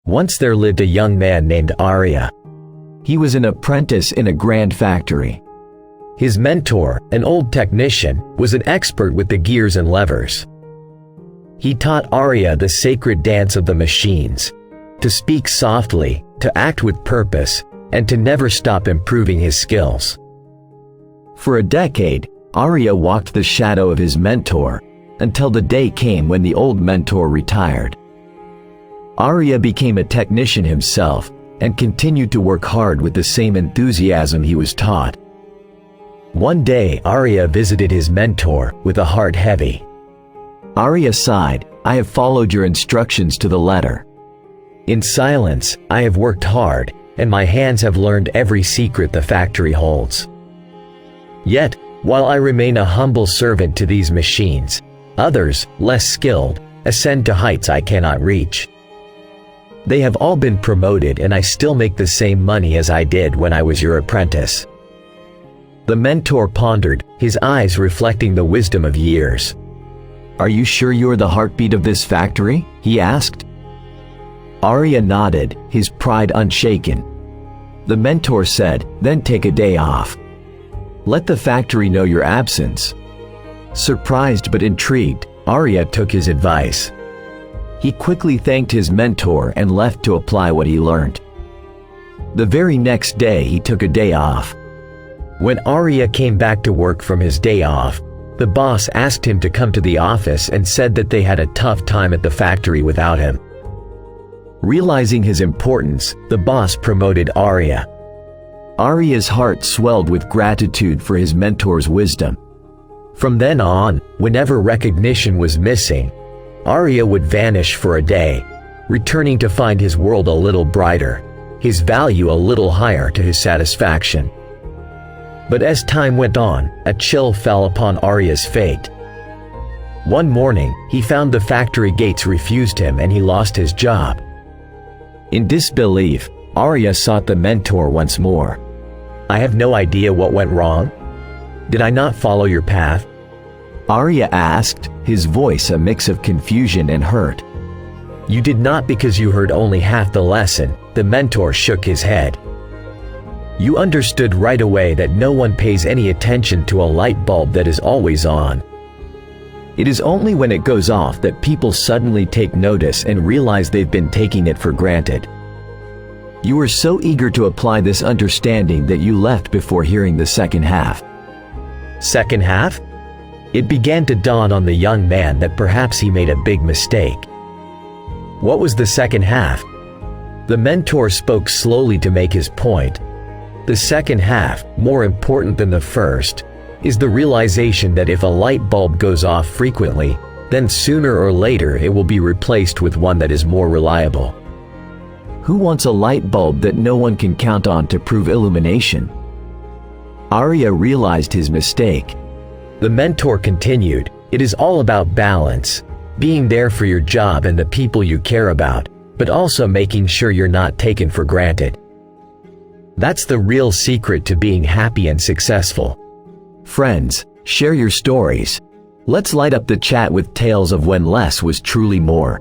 Once there lived a young man named Arya. He was an apprentice in a grand factory. His mentor, an old technician, was an expert with the gears and levers. He taught Arya the sacred dance of the machines, to speak softly, to act with purpose, and to never stop improving his skills. For a decade, Arya walked the shadow of his mentor, until the day came when the old mentor retired. Arya became a technician himself and continued to work hard with the same enthusiasm he was taught. One day, Arya visited his mentor with a heart heavy. Arya sighed, "I have followed your instructions to the letter. In silence, I have worked hard, and my hands have learned every secret the factory holds. Yet, while I remain a humble servant to these machines, others, less skilled, ascend to heights I cannot reach. They have all been promoted and I still make the same money as I did when I was your apprentice." The mentor pondered, his eyes reflecting the wisdom of years. "Are you sure you're the heartbeat of this factory?" he asked. Arya nodded, his pride unshaken. The mentor said, "Then take a day off. Let the factory know your absence." Surprised but intrigued, Arya took his advice. He quickly thanked his mentor and left to apply what he learned. The very next day he took a day off. When Arya came back to work from his day off, the boss asked him to come to the office and said that they had a tough time at the factory without him. Realizing his importance, the boss promoted Arya. Arya's heart swelled with gratitude for his mentor's wisdom. From then on, whenever recognition was missing, Arya would vanish for a day, returning to find his world a little brighter, his value a little higher to his satisfaction. But as time went on, a chill fell upon Arya's fate. One morning, he found the factory gates refused him and he lost his job. In disbelief, Arya sought the mentor once more. "I have no idea what went wrong. Did I not follow your path?" Arya asked, his voice a mix of confusion and hurt. "You did not because you heard only half the lesson," the mentor shook his head. "You understood right away that no one pays any attention to a light bulb that is always on. It is only when it goes off that people suddenly take notice and realize they've been taking it for granted. You were so eager to apply this understanding that you left before hearing the second half." Second half? It began to dawn on the young man that perhaps he made a big mistake. What was the second half? The mentor spoke slowly to make his point. The second half, more important than the first, is the realization that if a light bulb goes off frequently, then sooner or later it will be replaced with one that is more reliable. Who wants a light bulb that no one can count on to prove illumination? Arya realized his mistake. The mentor continued, "It is all about balance, being there for your job and the people you care about, but also making sure you're not taken for granted. That's the real secret to being happy and successful." Friends, share your stories. Let's light up the chat with tales of when less was truly more.